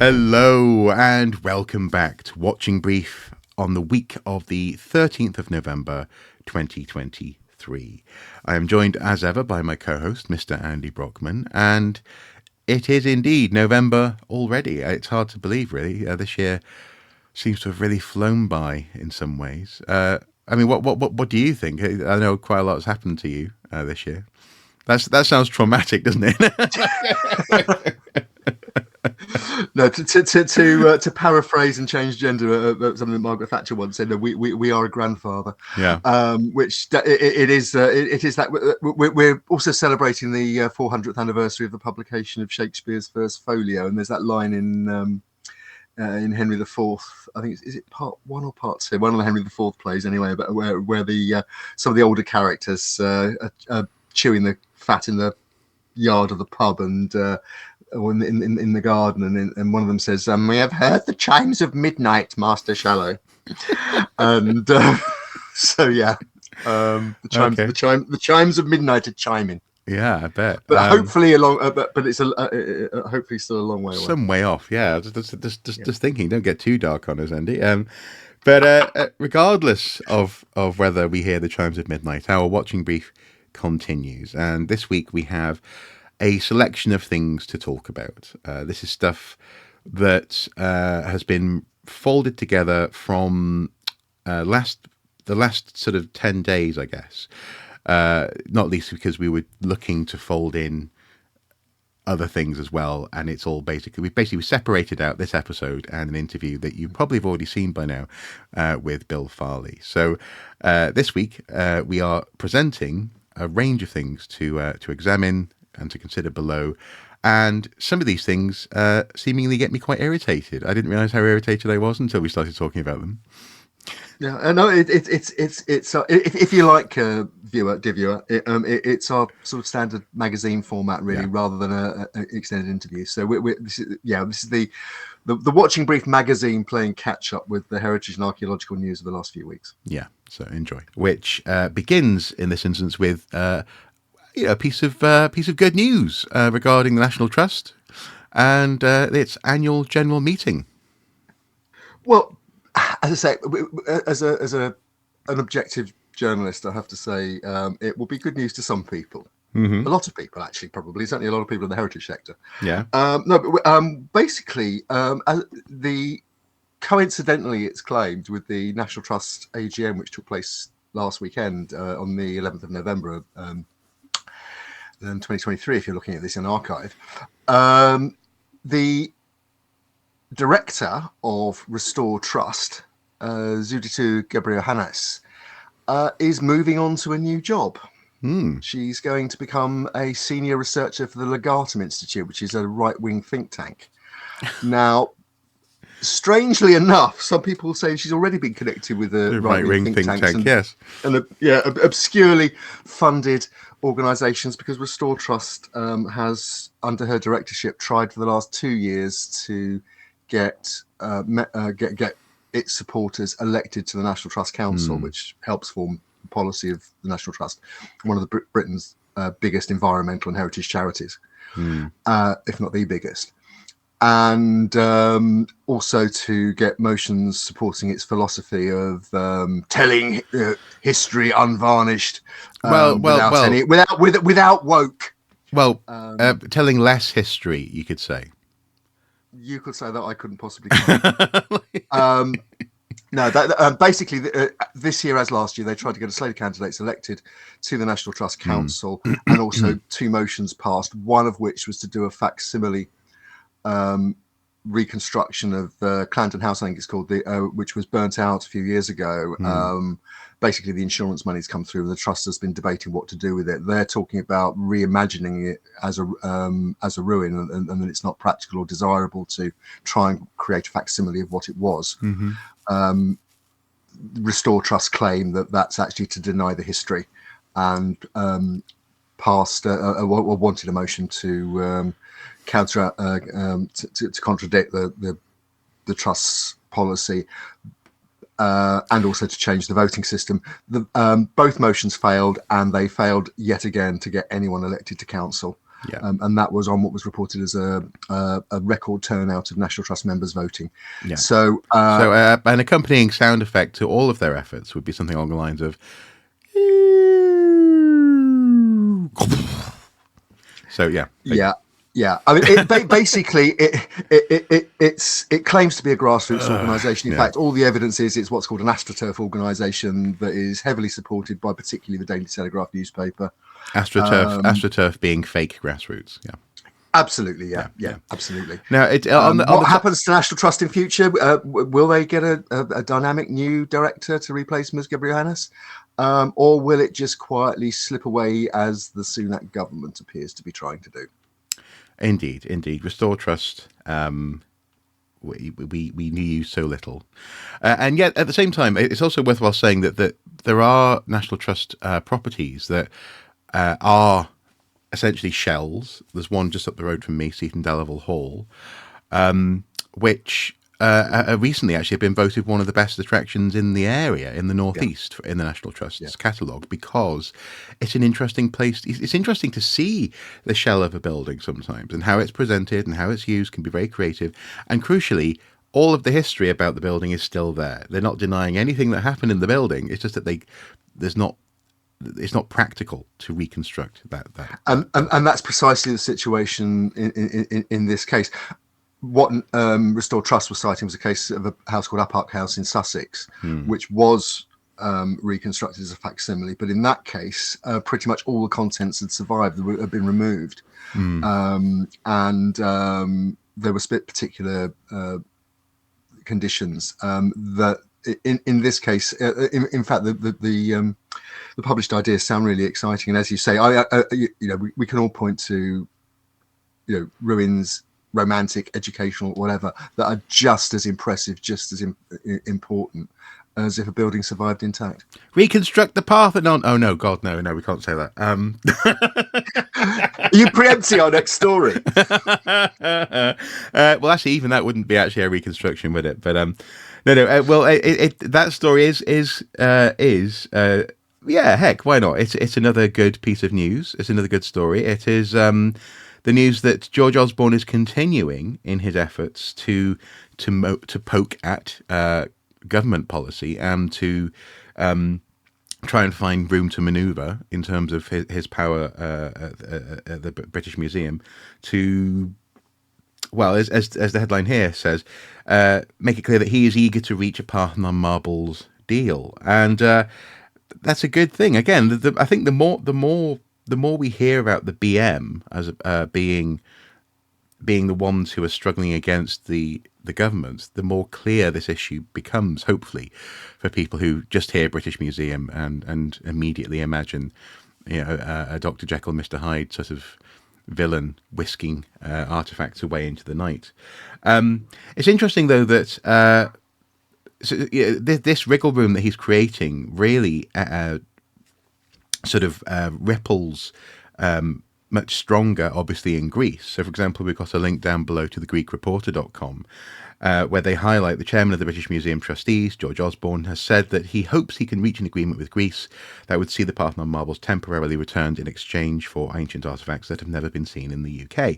Hello and welcome back to Watching Brief on the week of the 13th of November 2023. I am joined as ever by my co-host, Mr. Andy Brockman, and it is indeed November already. It's hard to believe, really. This year seems to have really flown by in some ways. I mean, what do you think? I know quite a lot has happened to you this year. That sounds traumatic, doesn't it? No, to paraphrase and change gender, something that Margaret Thatcher once said. No, we are a grandfather. Yeah. Which it is that we're also celebrating the 400th anniversary of the publication of Shakespeare's first folio, and there's that line in Henry IV. I think is it part 1 or part 2? One of the Henry IV plays, anyway. But where the some of the older characters are chewing the fat in the yard of the pub and. Or in the garden, and one of them says, "We have heard the chimes of midnight, Master Shallow," and so yeah, the chimes of midnight are chiming. Yeah, I bet. But hopefully but it's hopefully still a long way away. Some way off. Yeah, just thinking. Don't get too dark on us, Andy. But regardless of whether we hear the chimes of midnight, our watching brief continues, and this week we have a selection of things to talk about. This is stuff that has been folded together from the last sort of 10 days, I guess. Not least because we were looking to fold in other things as well, and it's all we separated out this episode and an interview that you probably have already seen by now with Bill Farley. So this week we are presenting a range of things to examine and to consider below, and some of these things seemingly get me quite irritated. I didn't realize how irritated I was until we started talking about them. Yeah, no, it's if you like viewer, it's our sort of standard magazine format, really, rather than an extended interview. So this is the watching brief magazine playing catch up with the heritage and archaeological news of the last few weeks. Yeah, so enjoy. Which begins in this instance with a piece of good news regarding the National Trust and its annual general meeting. Well, as I say, as an objective journalist, I have to say it will be good news to some people. Mm-hmm. A lot of people, actually, probably. Certainly a lot of people in the heritage sector. Yeah. Basically, coincidentally, it's claimed with the National Trust AGM, which took place last weekend on the 11th of November, 2023, if you're looking at this in archive, the director of Restore Trust, Zuditu Gebriohannes, is moving on to a new job. She's going to become a senior researcher for the Legatum Institute, which is a right-wing think tank. Now, strangely enough, some people say she's already been connected with the right-wing think tank, yes, and obscurely funded organisations, because Restore Trust has, under her directorship, tried for the last 2 years to get its supporters elected to the National Trust Council, which helps form the policy of the National Trust, one of Britain's biggest environmental and heritage charities, if not the biggest. And also to get motions supporting its philosophy of telling history unvarnished, without woke. Well, telling less history, you could say. You could say that. I couldn't possibly. Basically, this year as last year, they tried to get a slate of candidates elected to the National Trust Council, and also 2 motions passed. One of which was to do a facsimile reconstruction of Clanton House, I think it's called, which was burnt out a few years ago. Basically, the insurance money's come through, and the trust has been debating what to do with it. They're talking about reimagining it as a ruin, and then it's not practical or desirable to try and create a facsimile of what it was. Restore Trust claim that that's actually to deny the history, and passed wanted a motion to counter to contradict the trust's policy, and also to change the voting system. Both motions failed, and they failed yet again to get anyone elected to council. Yeah. And that was on what was reported as a record turnout of National Trust members voting. Yeah. So, an accompanying sound effect to all of their efforts would be something along the lines of. So yeah. Yeah. I mean, basically, it claims to be a grassroots organisation. In fact, all the evidence is it's what's called an AstroTurf organisation that is heavily supported by particularly the Daily Telegraph newspaper. AstroTurf being fake grassroots. Yeah. Absolutely, yeah, absolutely. Now, what happens to National Trust in future? Will they get a dynamic new director to replace Ms. Gabrianis, or will it just quietly slip away as the Sunak government appears to be trying to do? Indeed. Restore trust. We knew you so little, and yet at the same time, it's also worthwhile saying that there are National Trust properties that are essentially shells. There's one just up the road from me, Seaton Delaval Hall, which recently actually have been voted one of the best attractions in the area, in the northeast, in the National Trust's catalogue, because it's an interesting place. It's interesting to see the shell of a building sometimes, and how it's presented and how it's used can be very creative. And crucially, all of the history about the building is still there. They're not denying anything that happened in the building. It's just that it's not practical to reconstruct that. And that's precisely the situation in this case. What Restore Trust was citing was a case of a house called Uppark House in Sussex, which was reconstructed as a facsimile. But in that case, pretty much all the contents had survived, had been removed. And there were particular conditions that in this case, in fact, the published ideas sound really exciting. And as you say, we can all point to, ruins, romantic, educational, whatever, that are just as impressive, just as important as if a building survived intact. Reconstruct the Parthenon. Oh no, God, no, we can't say that. You preempting our next story. Well, actually, even that wouldn't be actually a reconstruction, would it? But no. Well, that story is heck, why not? It's another good piece of news. It's another good story. It is the news that George Osborne is continuing in his efforts to poke at government policy and to try and find room to manoeuvre in terms of his power at the British Museum to, well, as the headline here says, make it clear that he is eager to reach a Parthenon marbles deal. And that's a good thing. Again, I think the more we hear about the BM as being the ones who are struggling against the government, the more clear this issue becomes, hopefully, for people who just hear British Museum and immediately imagine, a Dr. Jekyll, Mr. Hyde sort of villain whisking artifacts away into the night. It's interesting, though, that this wriggle room that he's creating really ripples much stronger, obviously, in Greece. So, for example, we've got a link down below to the GreekReporter.com, where they highlight the chairman of the British Museum Trustees, George Osborne, has said that he hopes he can reach an agreement with Greece that would see the Parthenon marbles temporarily returned in exchange for ancient artifacts that have never been seen in the UK.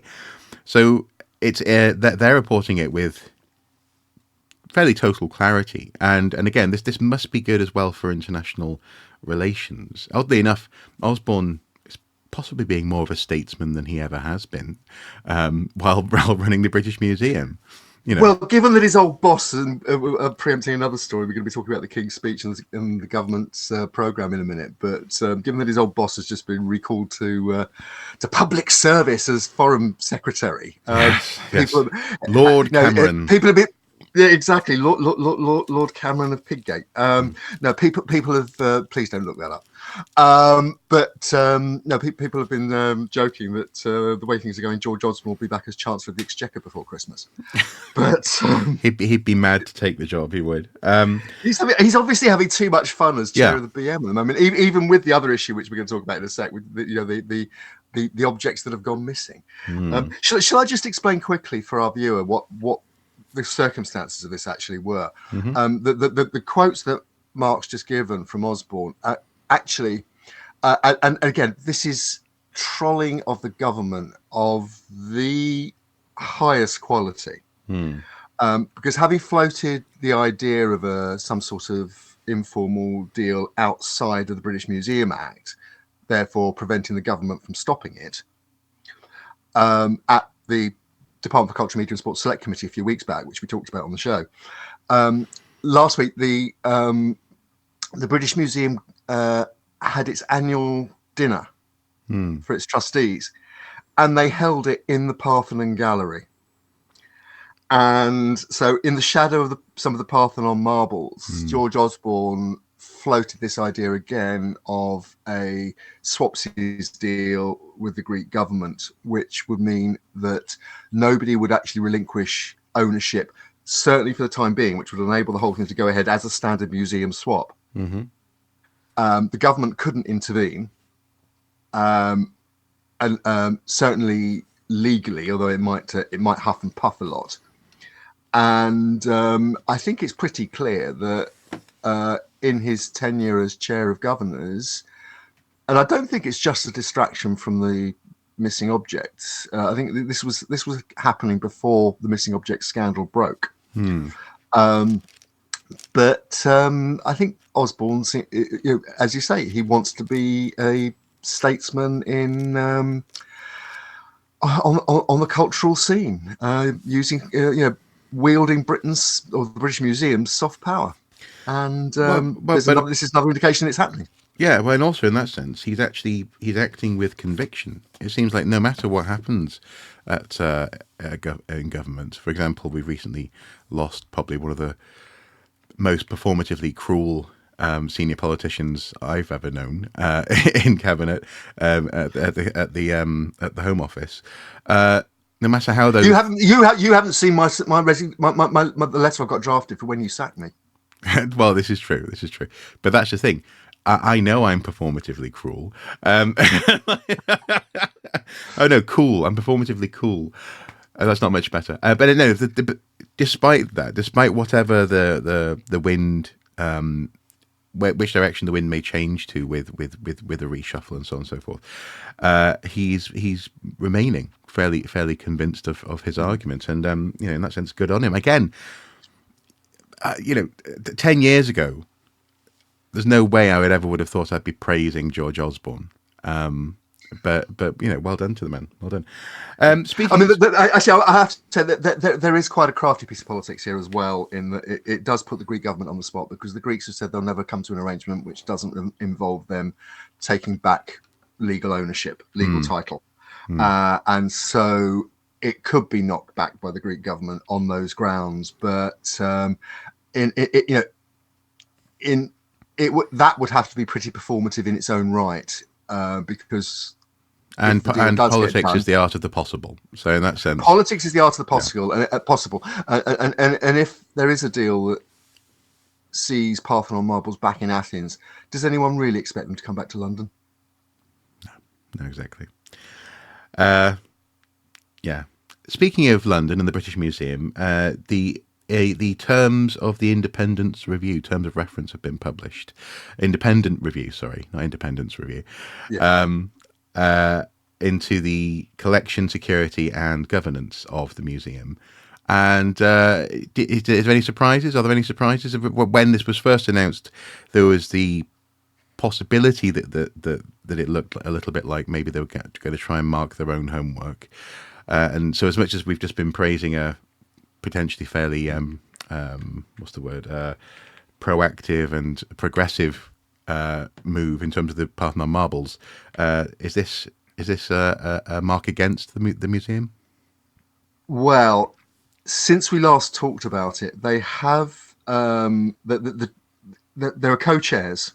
So it's they're reporting it with fairly total clarity, and again, this must be good as well for international relations. Oddly enough, Osborne is possibly being more of a statesman than he ever has been while running the British Museum. Well, given that his old boss, and preempting another story, we're going to be talking about the King's Speech and the government's programme in a minute, but given that his old boss has just been recalled to public service as Foreign Secretary, yes. Lord Cameron. People a bit. Yeah, exactly. Lord Cameron of Piggate. No, people have. Please don't look that up. People have been joking that the way things are going, George Osborne will be back as Chancellor of the Exchequer before Christmas. But he'd be mad to take the job. He would. He's obviously having too much fun as chair of the BM at the moment. Even with the other issue, which we're going to talk about in a sec, with the objects that have gone missing. Shall I just explain quickly for our viewer what the circumstances of this actually were? The quotes that Marc's just given from Osborne actually, and again, this is trolling of the government of the highest quality. Because having floated the idea of some sort of informal deal outside of the British Museum Act, therefore preventing the government from stopping it, at the Department for Culture, Media and Sports Select Committee a few weeks back, which we talked about on the show. Last week, the British Museum had its annual dinner for its trustees, and they held it in the Parthenon gallery. And so in the shadow of some of the Parthenon marbles, George Osborne floated this idea again of a swapsies deal with the Greek government, which would mean that nobody would actually relinquish ownership, certainly for the time being, which would enable the whole thing to go ahead as a standard museum swap. The government couldn't intervene, and certainly legally, although it might huff and puff a lot. And I think it's pretty clear that in his tenure as chair of governors, and I don't think it's just a distraction from the missing objects. I think this was happening before the missing objects scandal broke. But I think Osborne, as you say, he wants to be a statesman in on the cultural scene, using wielding Britain's or the British Museum's soft power, and this is another indication it's happening. Yeah, well, and also in that sense, he's acting with conviction. It seems like no matter what happens in government, for example, we've recently lost probably one of the most performatively cruel senior politicians I've ever known in cabinet at the Home Office. No matter how those you haven't seen the letter I got drafted for when you sacked me. Well, this is true, but that's the thing. I know I'm performatively cruel. Oh no, cool. I'm performatively cool. That's not much better. But no, despite that, despite whatever the wind, which direction the wind may change to with a reshuffle and so on and so forth, he's remaining fairly convinced of his argument, and in that sense, good on him. Again, 10 years ago, there's no way I would have thought I'd be praising George Osborne. But well done to the man. Well done. Speaking, actually, I have to say that there is quite a crafty piece of politics here as well. In that it does put the Greek government on the spot, because the Greeks have said they'll never come to an arrangement which doesn't involve them taking back legal ownership, legal title, and so it could be knocked back by the Greek government on those grounds. But that would have to be pretty performative in its own right, because politics is the art of the possible. So in that sense, politics is the art of the possible, and if there is a deal that sees Parthenon marbles back in Athens, does anyone really expect them to come back to London? No, exactly. Yeah. Speaking of London and the British Museum, the terms of the Independence Review, terms of reference, have been published. Independent Review, sorry, not Independence Review. Yeah. Into the collection, security, and governance of the museum. And is there any surprises? Are there any surprises? When this was first announced, there was the possibility that it looked a little bit like maybe they were going to try and mark their own homework. And so, as much as we've just been praising a potentially fairly proactive and progressive move in terms of the Parthenon marbles, is this a mark against the museum? Well, since we last talked about it, they have there are co-chairs.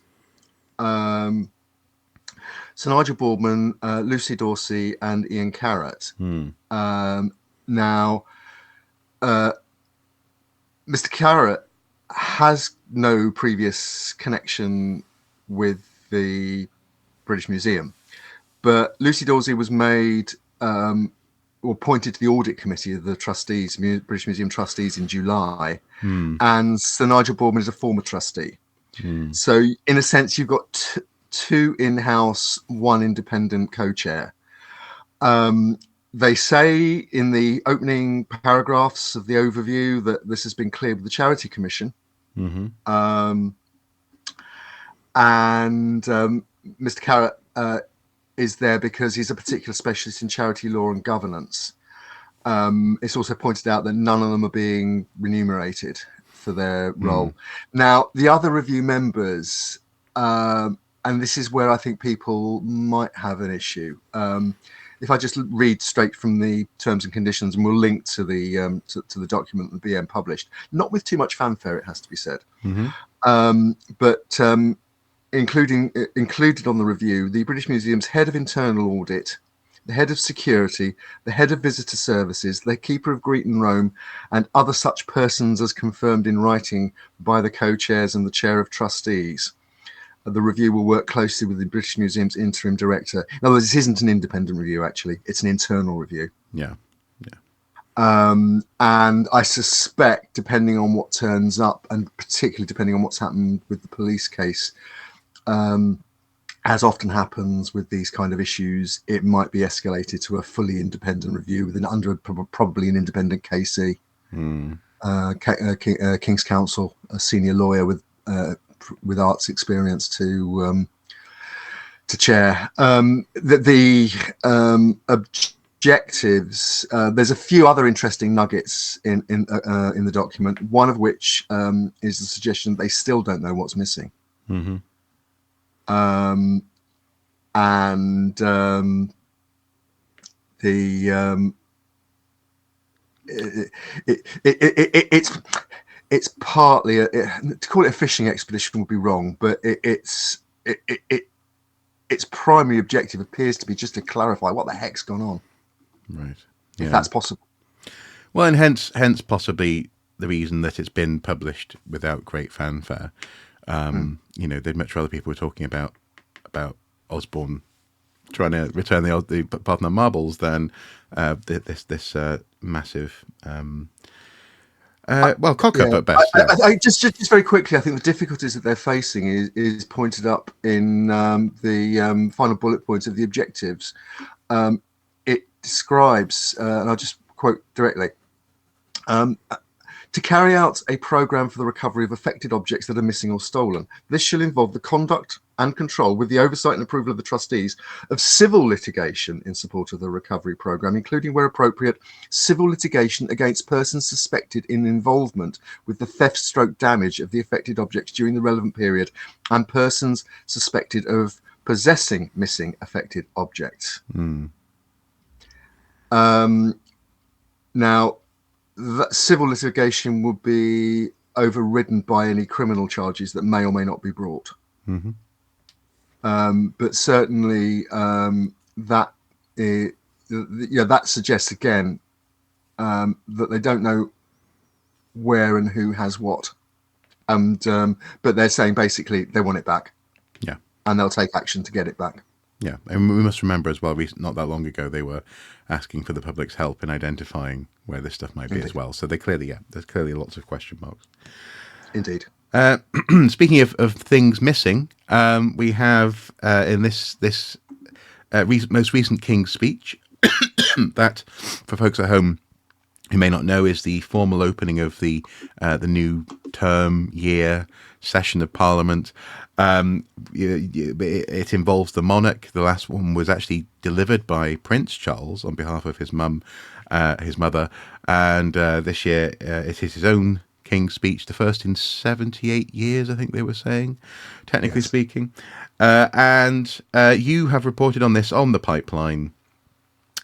Sir Nigel Brockman, Lucy Dorsey, and Ian Carrott. Now, Mr. Carrott has no previous connection with the British Museum, but Lucy Dorsey was made or appointed to the audit committee of the trustees, British Museum trustees, in July, and Sir Nigel Brockman is a former trustee. So, in a sense, you've got 2 in-house, 1 independent co-chair. They say in the opening paragraphs of the overview that this has been cleared with the Charity Commission. Mm-hmm. Mr. Carrott is there because he's a particular specialist in charity law and governance. It's also pointed out that none of them are being remunerated for their role. Now, the other review members, and this is where I think people might have an issue. If I just read straight from the terms and conditions, and we'll link to the to the document that the BM published, not with too much fanfare, it has to be said. But included on the review, the British Museum's head of internal audit, the head of security, the head of visitor services, the keeper of Greet and Rome, and other such persons as confirmed in writing by the co-chairs and the chair of trustees. The review will work closely with the British Museum's interim director. In other words, this isn't an independent review, actually. It's an internal review. Yeah. And I suspect, depending on what turns up, and particularly depending on what's happened with the police case, as often happens with these kind of issues, it might be escalated to a fully independent review with probably an independent KC, King's Counsel, a senior lawyer with arts experience to chair. The objectives. There's a few other interesting nuggets in the document. One of which is the suggestion that they still don't know what's missing. It's partly to call it a fishing expedition would be wrong, but its primary objective appears to be just to clarify what the heck's gone on, right? If that's possible. Well, and hence possibly the reason that it's been published without great fanfare. They'd much rather people were talking about Osborne trying to return the Parthenon marbles than this massive. Cock up at best. I just very quickly, I think the difficulties that they're facing is pointed up in the final bullet points of the objectives. It describes, and I'll just quote directly, to carry out a programme for the recovery of affected objects that are missing or stolen. This shall involve the conduct and control, with the oversight and approval of the trustees, of civil litigation in support of the recovery programme, including, where appropriate, civil litigation against persons suspected in involvement with the theft/damage of the affected objects during the relevant period, and persons suspected of possessing missing affected objects. Now, that civil litigation would be overridden by any criminal charges that may or may not be brought. But certainly that suggests again that they don't know where and who has what, and but they're saying basically they want it back, and they'll take action to get it back. Yeah, and we must remember as well, not that long ago, they were asking for the public's help in identifying where this stuff might be as well. So there's clearly lots of question marks. Indeed. Speaking of things missing, we have in this most recent King's Speech, that for folks at home who may not know is the formal opening of the new term year session of Parliament. It involves the monarch. The last one was actually delivered by Prince Charles on behalf of his mother, and this year it is his own King's Speech, the first in 78 years, I think they were saying, technically speaking. And you have reported on this on the Pipeline.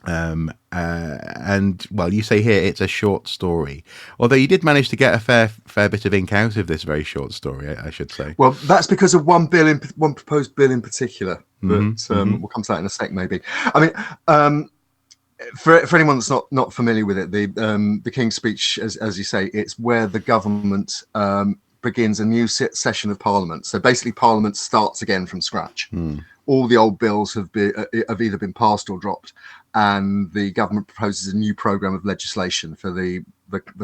And well, you say here it's a short story, although you did manage to get a fair bit of ink out of this very short story, I should say. Well, that's because of one proposed bill in particular, but we'll come to that in a sec, maybe. I mean, for anyone that's not familiar with it, the King's Speech, as you say, it's where the government begins a new session of Parliament. So basically, Parliament starts again from scratch. All the old bills have either been passed or dropped, and the government proposes a new programme of legislation for the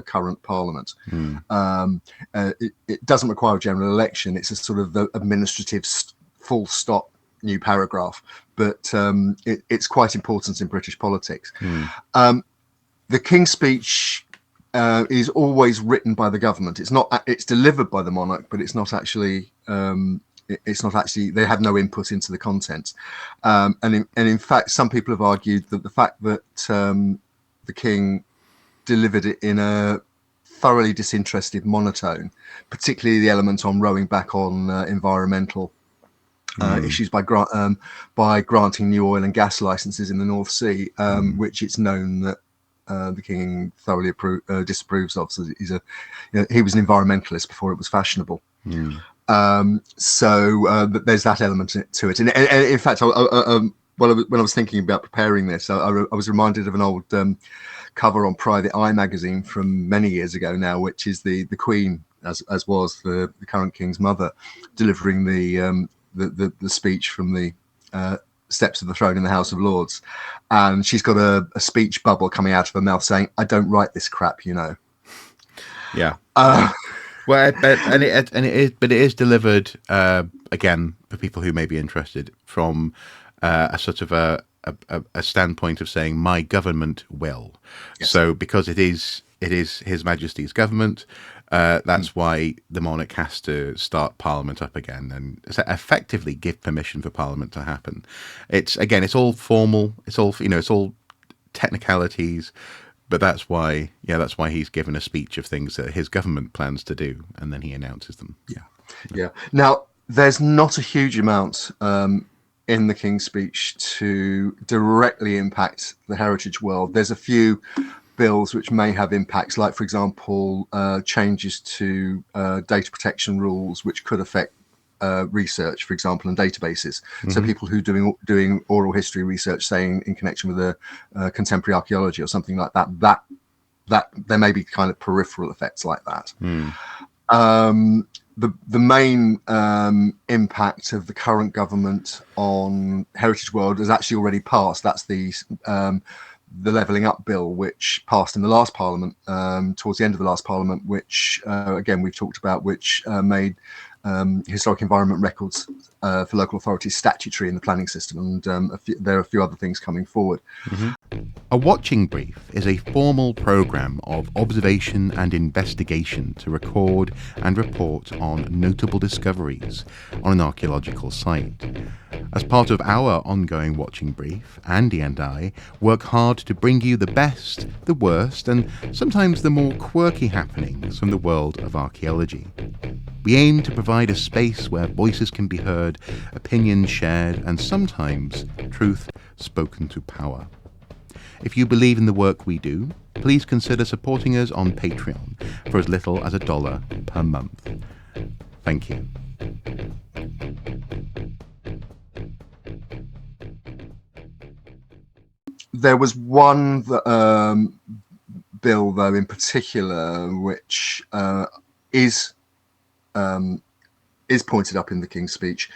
current Parliament. It doesn't require a general election. It's a sort of the administrative full stop new paragraph, but it's quite important in British politics. The King's Speech is always written by the government. It's delivered by the monarch, but it's not actually. They have no input into the content. And in fact, some people have argued that the fact that the King delivered it in a thoroughly disinterested monotone, particularly the element on rowing back on environmental issues by granting new oil and gas licenses in the North Sea, which it's known that the King thoroughly disapproves of. So he was an environmentalist before it was fashionable. So there's that element to it. And in fact, when I was thinking about preparing this, I was reminded of an old cover on Private Eye magazine from many years ago now, which is the Queen, as was the current King's mother, delivering the speech from the steps of the throne in the House of Lords, and she's got a speech bubble coming out of her mouth saying, "I don't write this crap, you know." Yeah. Well, it is delivered again for people who may be interested from a sort of a standpoint of saying my government will. Yes. So because it is His Majesty's government, that's why the monarch has to start Parliament up again and effectively give permission for Parliament to happen. It's all formal. It's all technicalities. But that's why he's given a speech of things that his government plans to do, and then he announces them. Yeah. Now, there's not a huge amount in the King's Speech to directly impact the heritage world. There's a few bills which may have impacts, like, for example, changes to data protection rules, which could affect research, for example, and databases. So people who doing oral history research, saying in connection with contemporary archaeology or something like that there may be kind of peripheral effects like that. The main impact of the current government on heritage world has actually already passed. That's the Levelling Up Bill, which passed in the last Parliament, towards the end of the last Parliament, which again we've talked about, which made historic environment records for local authorities statutory in the planning system, and there are a few other things coming forward. A watching brief is a formal programme of observation and investigation to record and report on notable discoveries on an archaeological site. As part of our ongoing watching brief, Andy and I work hard to bring you the best, the worst, and sometimes the more quirky happenings from the world of archaeology. We aim to provide a space where voices can be heard, opinions shared, and sometimes truth spoken to power. If you believe in the work we do, please consider supporting us on Patreon for as little as $1 per month. Thank you. There was one bill, though, in particular, which is pointed up in the King's Speech,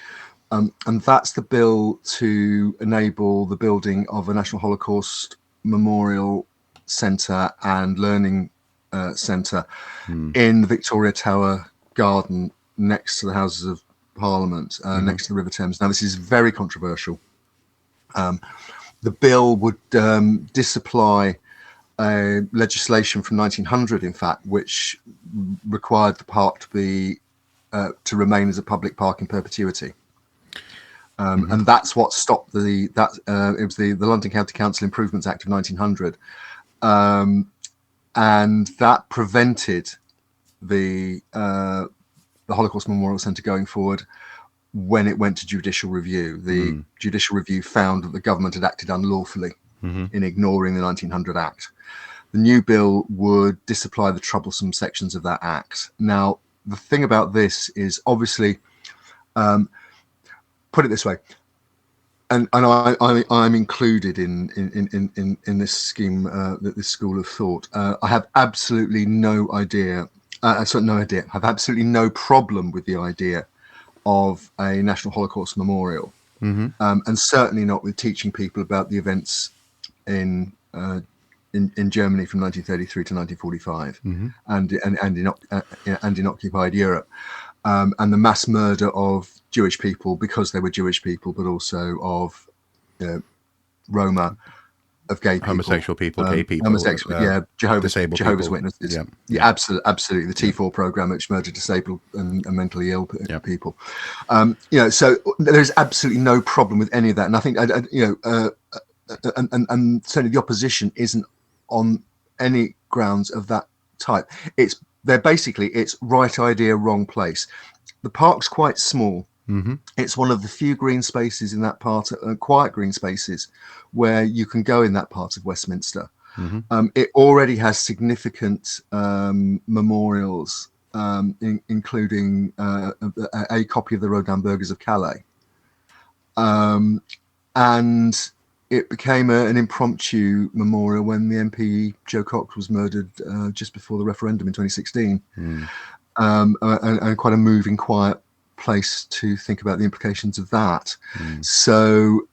and that's the bill to enable the building of a National Holocaust Memorial Centre and Learning Centre in the Victoria Tower Garden next to the Houses of Parliament, next to the River Thames. Now, this is very controversial. The bill would disapply legislation from 1900, in fact, which required the park to be to remain as a public park in perpetuity. And that's what stopped it was the London County Council Improvements Act of 1900, and that prevented the Holocaust Memorial Centre going forward when it went to judicial review. The judicial review found that the government had acted unlawfully in ignoring the 1900 Act. The new bill would disapply the troublesome sections of that Act. Now, the thing about this is, obviously, put it this way, and I'm included in this scheme, this school of thought. I have absolutely no idea. Have absolutely no problem with the idea of a National Holocaust Memorial, and certainly not with teaching people about the events in Germany from 1933 to 1945, and in occupied Europe. and the mass murder of Jewish people because they were Jewish people, but also of Roma, of gay people, homosexual people, gay people, homosexual, disabled Jehovah's people. Witnesses, Yeah. absolutely, the T4 program, which murdered disabled and mentally ill people. So there's absolutely no problem with any of that, and I think and certainly the opposition isn't on any grounds of that type. It's right idea, wrong place. The park's quite small. Mm-hmm. It's one of the few green spaces in that part, quiet green spaces, where you can go in that part of Westminster. Mm-hmm. It already has significant memorials, including a copy of the Rodin Burghers of Calais. And it became an impromptu memorial when the MP Joe Cox was murdered just before the referendum in 2016. And quite a moving, quiet place to think about the implications of that. So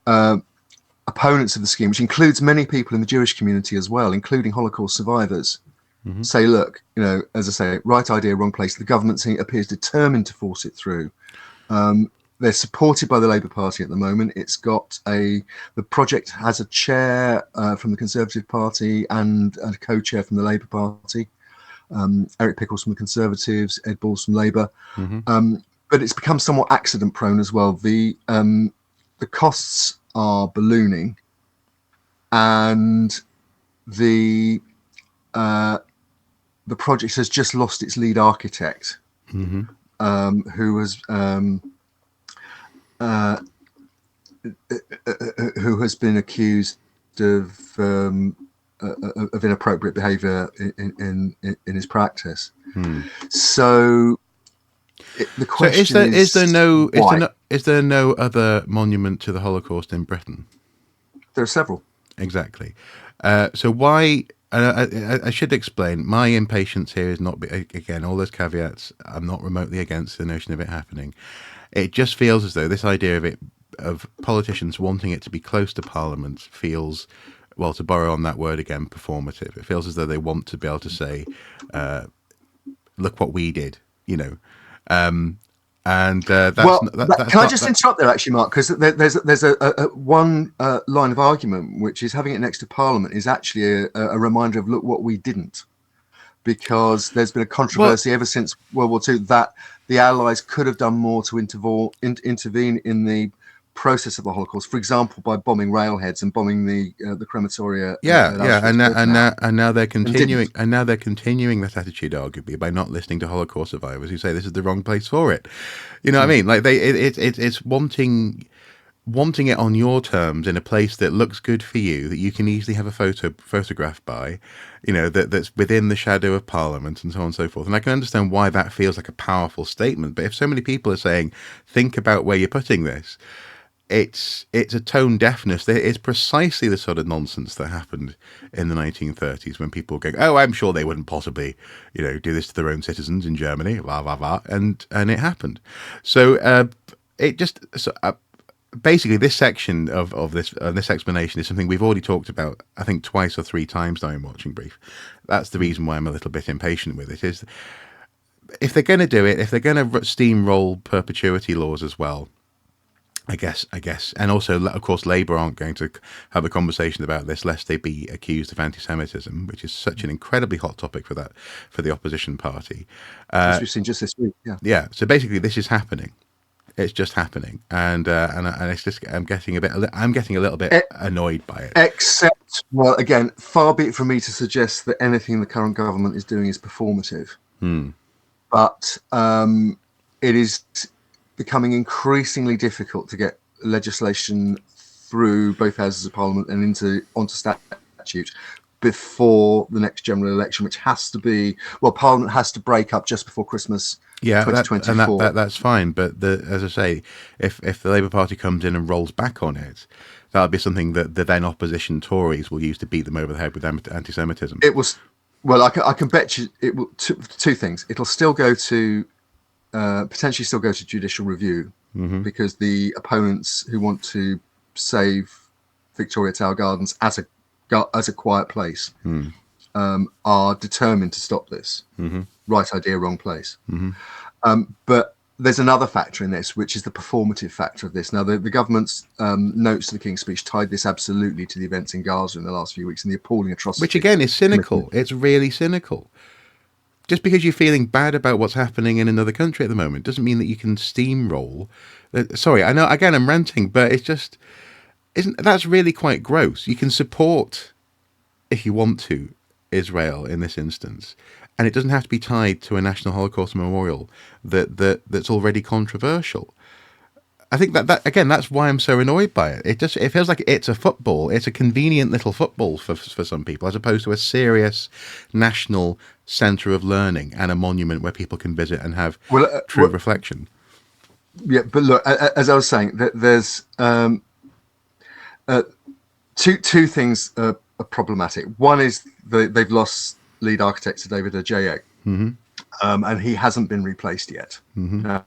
opponents of the scheme, which includes many people in the Jewish community as well, including Holocaust survivors, say, look, as I say, right idea, wrong place. The government appears determined to force it through. They're supported by the Labour Party at the moment. The project has a chair from the Conservative Party and a co-chair from the Labour Party. Eric Pickles from the Conservatives, Ed Balls from Labour. But it's become somewhat accident prone as well. The costs are ballooning, and the project has just lost its lead architect, who has been accused of inappropriate behaviour in his practice. So the question is there no other monument to the Holocaust in Britain? There are several. Exactly. So why? I should explain. My impatience here is not, again, all those caveats. I'm not remotely against the notion of it happening. It just feels as though this idea of politicians wanting it to be close to Parliament feels, well, to borrow on that word again, performative. It feels as though they want to be able to say, look what we did, can I just interrupt there, actually, Mark? Because there's a one line of argument, which is having it next to Parliament is actually a reminder of look what we didn't, because there's been a controversy ever since World War II that the Allies could have done more to intervene in the process of the Holocaust, for example, by bombing railheads and bombing the crematoria. And now they're continuing, that attitude, arguably, by not listening to Holocaust survivors who say this is the wrong place for it. You know what I mean? Like it's wanting it on your terms in a place that looks good for you, that you can easily have a photograph by, that's within the shadow of Parliament and so on and so forth. And I can understand why that feels like a powerful statement. But if so many people are saying, think about where you're putting this, it's a tone deafness. It's precisely the sort of nonsense that happened in the 1930s when people go, oh, I'm sure they wouldn't possibly, do this to their own citizens in Germany, blah, blah, blah. And it happened. So basically, this section of this explanation is something we've already talked about, I think, twice or three times now in Watching Brief. That's the reason why I'm a little bit impatient with it, is if they're going to do it, if they're going to steamroll perpetuity laws as well, I guess, and also, of course, Labour aren't going to have a conversation about this lest they be accused of anti-Semitism, which is such an incredibly hot topic for the opposition party. As we've seen just this week, yeah. So basically, this is happening. It's just happening, and it's just I'm getting a little bit annoyed by it. Except, well, again, far be it from me to suggest that anything the current government is doing is performative, but it is becoming increasingly difficult to get legislation through both houses of Parliament and onto statute before the next general election, which has to be, Parliament has to break up just before Christmas. Yeah, that's fine. But as I say, if the Labour Party comes in and rolls back on it, that'll be something that the then opposition Tories will use to beat them over the head with anti-Semitism. It was, I can bet you it will. Two things. It'll still go to potentially still go to judicial review, because the opponents who want to save Victoria Tower Gardens as a quiet place are determined to stop this. Right idea, wrong place. But there's another factor in this, which is the performative factor of this. Now, the government's notes to the King's Speech tied this absolutely to the events in Gaza in the last few weeks and the appalling atrocities. Which, again, is cynical. It's really cynical. Just because you're feeling bad about what's happening in another country at the moment doesn't mean that you can steamroll. Sorry, I know, again, I'm ranting, but it's just... that's really quite gross. You can support, if you want to, Israel in this instance, and it doesn't have to be tied to a national Holocaust memorial that's already controversial. I think that again, that's why I'm so annoyed by it. It feels like it's a football. It's a convenient little football for some people, as opposed to a serious national centre of learning and a monument where people can visit and have true reflection. Yeah, but look, as I was saying, there's two things are problematic. One is they've lost lead architect to David Ajayek, and he hasn't been replaced yet.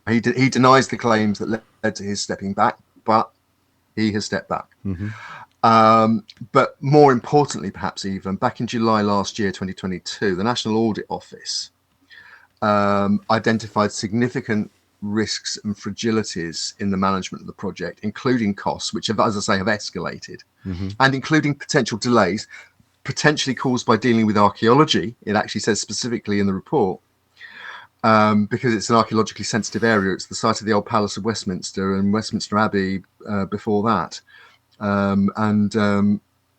He denies the claims that led to his stepping back, but he has stepped back. But more importantly, perhaps even, back in July last year, 2022, the National Audit Office identified significant risks and fragilities in the management of the project, including costs, which have, as I say, have escalated, and including potential delays, potentially caused by dealing with archaeology. It actually says specifically in the report, because it's an archaeologically sensitive area. It's the site of the old Palace of Westminster and Westminster Abbey before that. And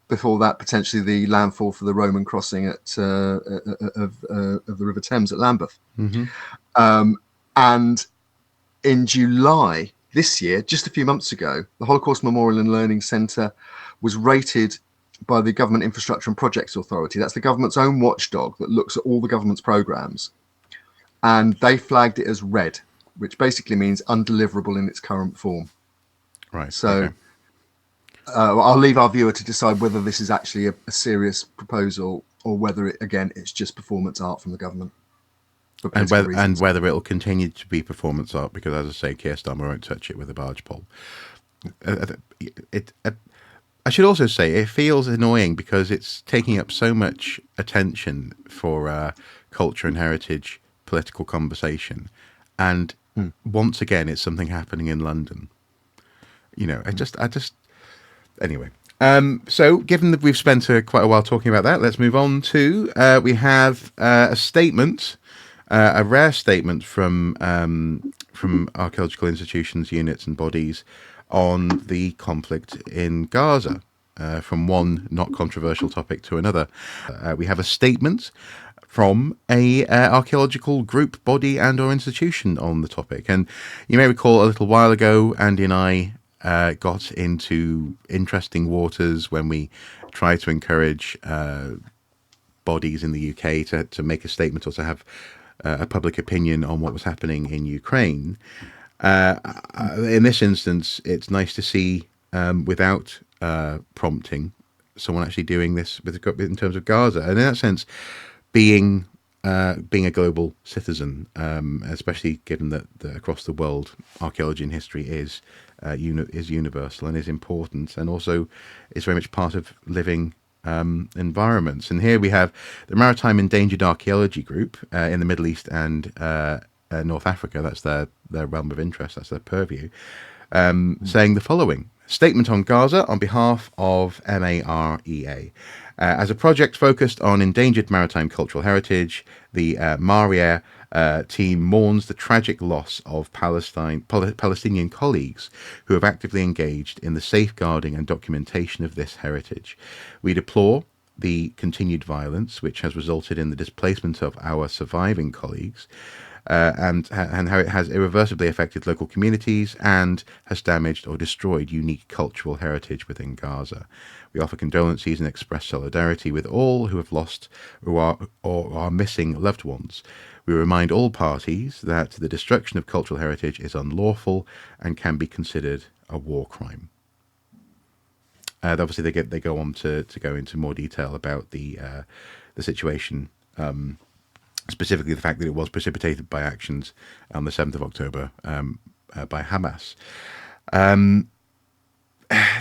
before that, potentially the landfall for the Roman crossing of the River Thames at Lambeth. And in July this year, just a few months ago, the Holocaust Memorial and Learning Centre was rated by the Government Infrastructure and Projects Authority. That's the government's own watchdog that looks at all the government's programmes. And they flagged it as red, which basically means undeliverable in its current form. Right. So okay. I'll leave our viewer to decide whether this is actually a serious proposal or whether, it's just performance art from the government. And whether it'll continue to be performance art, because, as I say, Keir Starmer won't touch it with a barge pole. I should also say it feels annoying because it's taking up so much attention for culture and heritage political conversation, and once again, it's something happening in London. Anyway. So, given that we've spent quite a while talking about that, let's move on to we have a statement. A rare statement from archaeological institutions, units and bodies on the conflict in Gaza, from one not controversial topic to another. We have a statement from a archaeological group, body and or institution on the topic. And you may recall a little while ago, Andy and I got into interesting waters when we tried to encourage bodies in the UK to make a statement or to have a public opinion on what was happening in Ukraine. In this instance, it's nice to see, without prompting, someone actually doing this in terms of Gaza, and in that sense, being a global citizen, especially given that across the world, archaeology and history is universal and is important, and also is very much part of living environments. And here we have the Maritime Endangered Archaeology Group in the Middle East and North Africa. That's their realm of interest. That's their purview. Saying the following: statement on Gaza on behalf of MarEA. As a project focused on endangered maritime cultural heritage, the MarEA team mourns the tragic loss of Palestinian colleagues who have actively engaged in the safeguarding and documentation of this heritage. We deplore the continued violence which has resulted in the displacement of our surviving colleagues, and how it has irreversibly affected local communities and has damaged or destroyed unique cultural heritage within Gaza. We offer condolences and express solidarity with all who have lost or are missing loved ones. We remind all parties that the destruction of cultural heritage is unlawful and can be considered a war crime. Obviously, they go on to go into more detail about the situation, specifically the fact that it was precipitated by actions on the 7th of October by Hamas.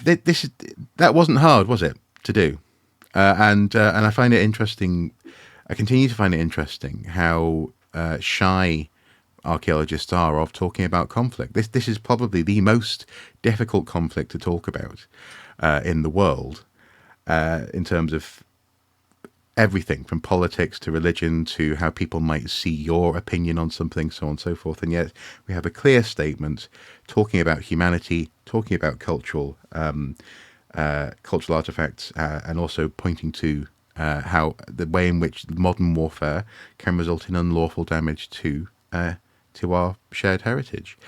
That wasn't hard, was it, to do? And I find it interesting. I continue to find it interesting how shy archaeologists are of talking about conflict. This is probably the most difficult conflict to talk about in the world, in terms of everything from politics to religion to how people might see your opinion on something, so on and so forth. And yet we have a clear statement talking about humanity, talking about cultural artifacts, and also pointing to how the way in which modern warfare can result in unlawful damage to our shared heritage.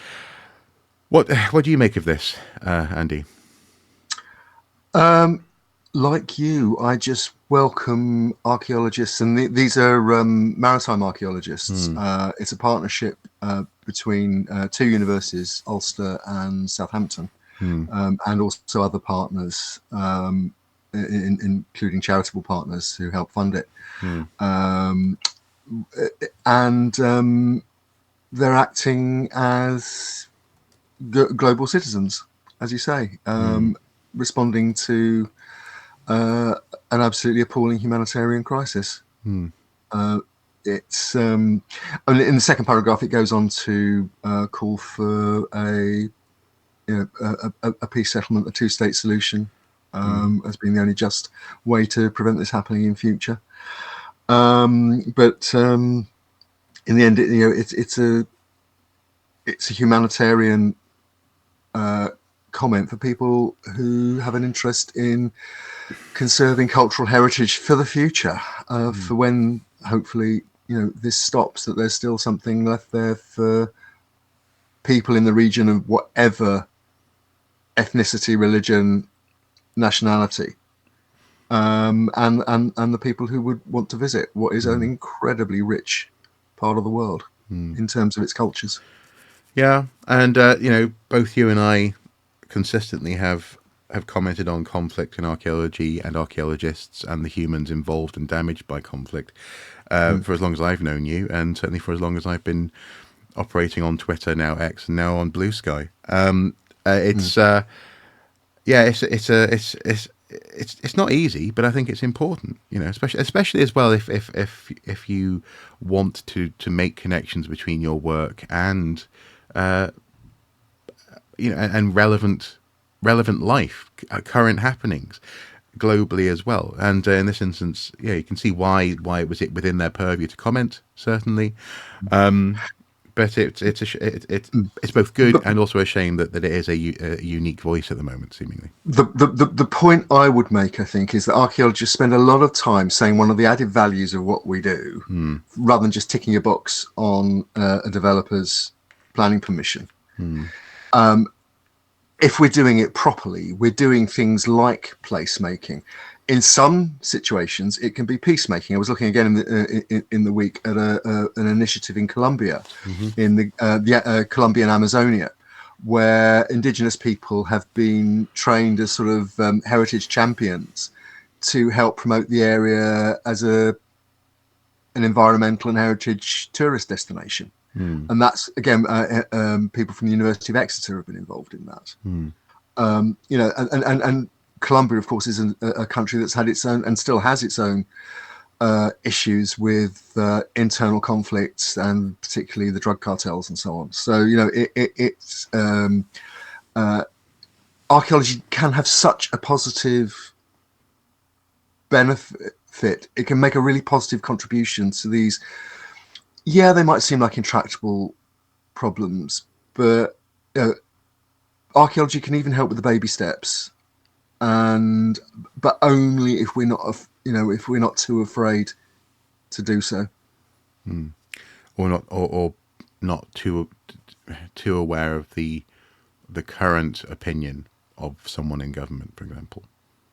What do you make of this, Andy? Like you, I just welcome archaeologists, and these are maritime archaeologists. It's a partnership between two universities, Ulster and Southampton, and also other partners, including charitable partners who help fund it. And they're acting as global citizens, as you say, responding to an absolutely appalling humanitarian crisis. It's in the second paragraph, it goes on to call for a peace settlement, a two-state solution, as being the only just way to prevent this happening in future. But in the end, it's a humanitarian comment for people who have an interest in conserving cultural heritage for the future, for when hopefully this stops, that there's still something left there for people in the region of whatever ethnicity, religion, nationality, and the people who would want to visit what is an incredibly rich part of the world in terms of its cultures. Yeah, and both you and I consistently have commented on conflict in archaeology and archaeologists and the humans involved and damaged by conflict for as long as I've known you, and certainly for as long as I've been operating on Twitter, now X, and now on Blue Sky. It's not easy, but I think it's important, especially as well if you want to make connections between your work and and relevant life, current happenings globally as well. And in this instance, you can see why it was within their purview to comment, certainly. But it's both good and also a shame that it is a unique voice at the moment, seemingly. The point I would make, I think, is that archaeologists spend a lot of time saying one of the added values of what we do, rather than just ticking a box on a developer's planning permission. If we're doing it properly, we're doing things like placemaking. In some situations, it can be peacemaking. I was looking again in the week at an initiative in Colombia, in the Colombian Amazonia, where indigenous people have been trained as sort of heritage champions to help promote the area as an environmental and heritage tourist destination. And that's, again, people from the University of Exeter have been involved in that. And Colombia, of course, is a country that's had its own and still has its own issues with internal conflicts, and particularly the drug cartels and so on. So, it's archaeology can have such a positive benefit. It can make a really positive contribution to these. Yeah, they might seem like intractable problems, but archaeology can even help with the baby steps, but only if we're not too afraid to do so, or not too aware of the current opinion of someone in government, for example,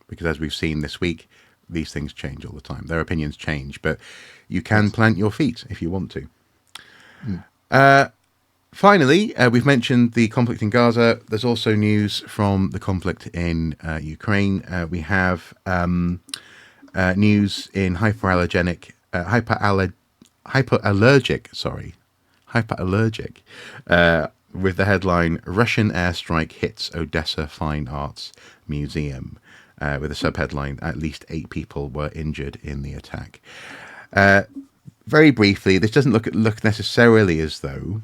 because as we've seen this week, these things change all the time. Their opinions change, but you can plant your feet if you want to. Finally, we've mentioned the conflict in Gaza. There's also news from the conflict in Ukraine. We have news in hyperallergic, with the headline, Russian airstrike hits Odesa Fine Arts Museum, with a subheadline, at least 8 people were injured in the attack. very briefly, this doesn't look necessarily as though,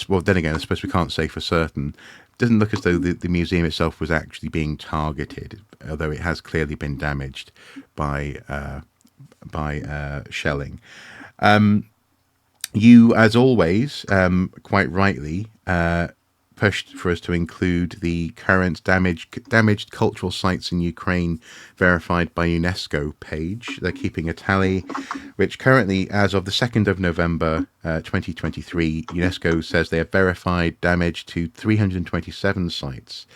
well, then again, I suppose we can't say for certain. It doesn't look as though the museum itself was actually being targeted, although it has clearly been damaged by shelling. You, as always, quite rightly, pushed for us to include the current damaged cultural sites in Ukraine verified by UNESCO page. They're keeping a tally, which currently, as of the 2nd of November 2023, UNESCO says they have verified damage to 327 sites.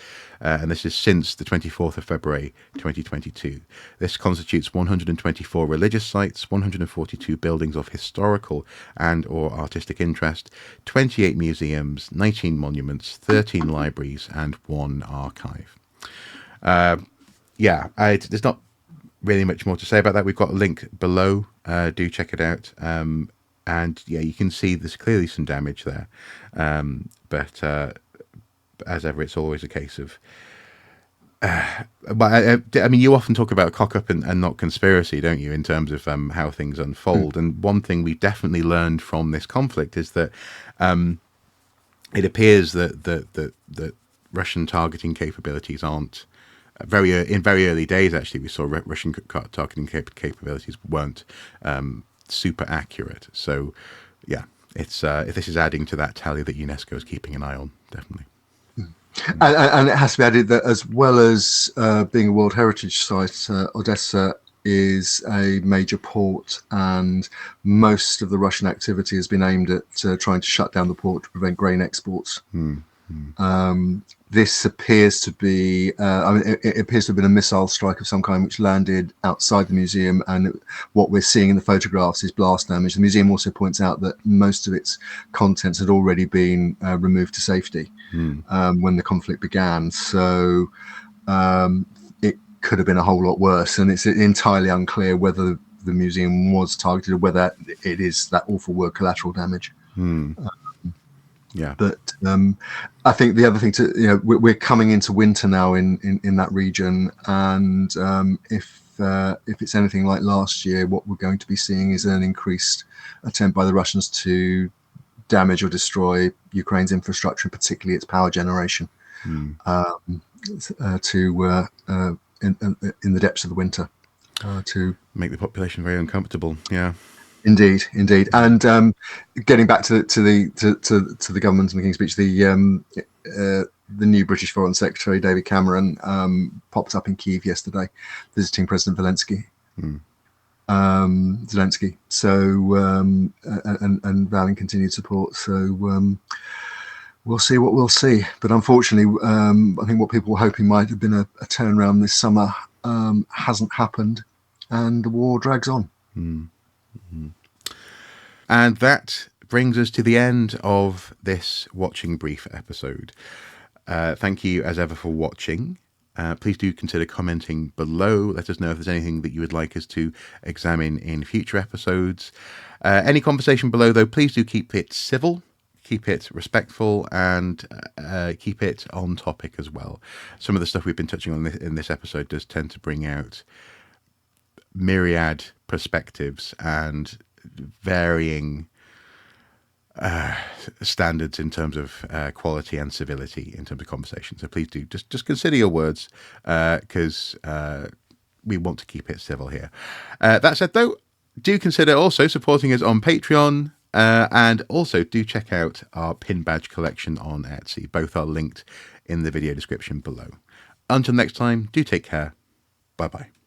And this is since the 24th of February 2022. This constitutes 124 religious sites, 142 buildings of historical and or artistic interest, 28 museums, 19 monuments, 13 libraries, and 1 archive. There's not really much more to say about that. We've got a link below. Do check it out. And yeah, you can see there's clearly some damage there. But as ever, it's always a case of. But I mean, you often talk about cock up and not conspiracy, don't you, in terms of how things unfold? And one thing we definitely learned from this conflict is that it appears that Russian targeting capabilities aren't in very early days. Actually, we saw Russian targeting capabilities weren't super accurate. So, yeah, it's if this is adding to that tally that UNESCO is keeping an eye on, definitely. And it has to be added that as well as being a World Heritage Site, Odesa is a major port, and most of the Russian activity has been aimed at trying to shut down the port to prevent grain exports. This appears to be, it appears to have been a missile strike of some kind which landed outside the museum, and what we're seeing in the photographs is blast damage. The museum also points out that most of its contents had already been removed to safety when the conflict began. So it could have been a whole lot worse, and it's entirely unclear whether the museum was targeted or whether it is that awful word collateral damage. Yeah, but I think the other thing we're coming into winter now in that region, and if it's anything like last year, what we're going to be seeing is an increased attempt by the Russians to damage or destroy Ukraine's infrastructure, particularly its power generation, in the depths of the winter, to make the population very uncomfortable. Yeah. Indeed, and getting back to the government and the King's Speech, the new British Foreign Secretary David Cameron popped up in Kyiv yesterday, visiting President Zelensky. So and vowing continued support. So we'll see what we'll see. But unfortunately, I think what people were hoping might have been a turnaround this summer hasn't happened, and the war drags on. And that brings us to the end of this Watching Brief episode. Thank you as ever for watching. Please do consider commenting below. Let us know if there's anything that you would like us to examine in future episodes. Any conversation below, though, please do keep it civil, keep it respectful, and keep it on topic as well. Some of the stuff we've been touching on in this episode does tend to bring out myriad perspectives and varying standards in terms of quality and civility in terms of conversation. So please do just consider your words, because we want to keep it civil here. That said, though, do consider also supporting us on Patreon, and also do check out our pin badge collection on Etsy. Both are linked in the video description below. Until next time, do take care. Bye bye.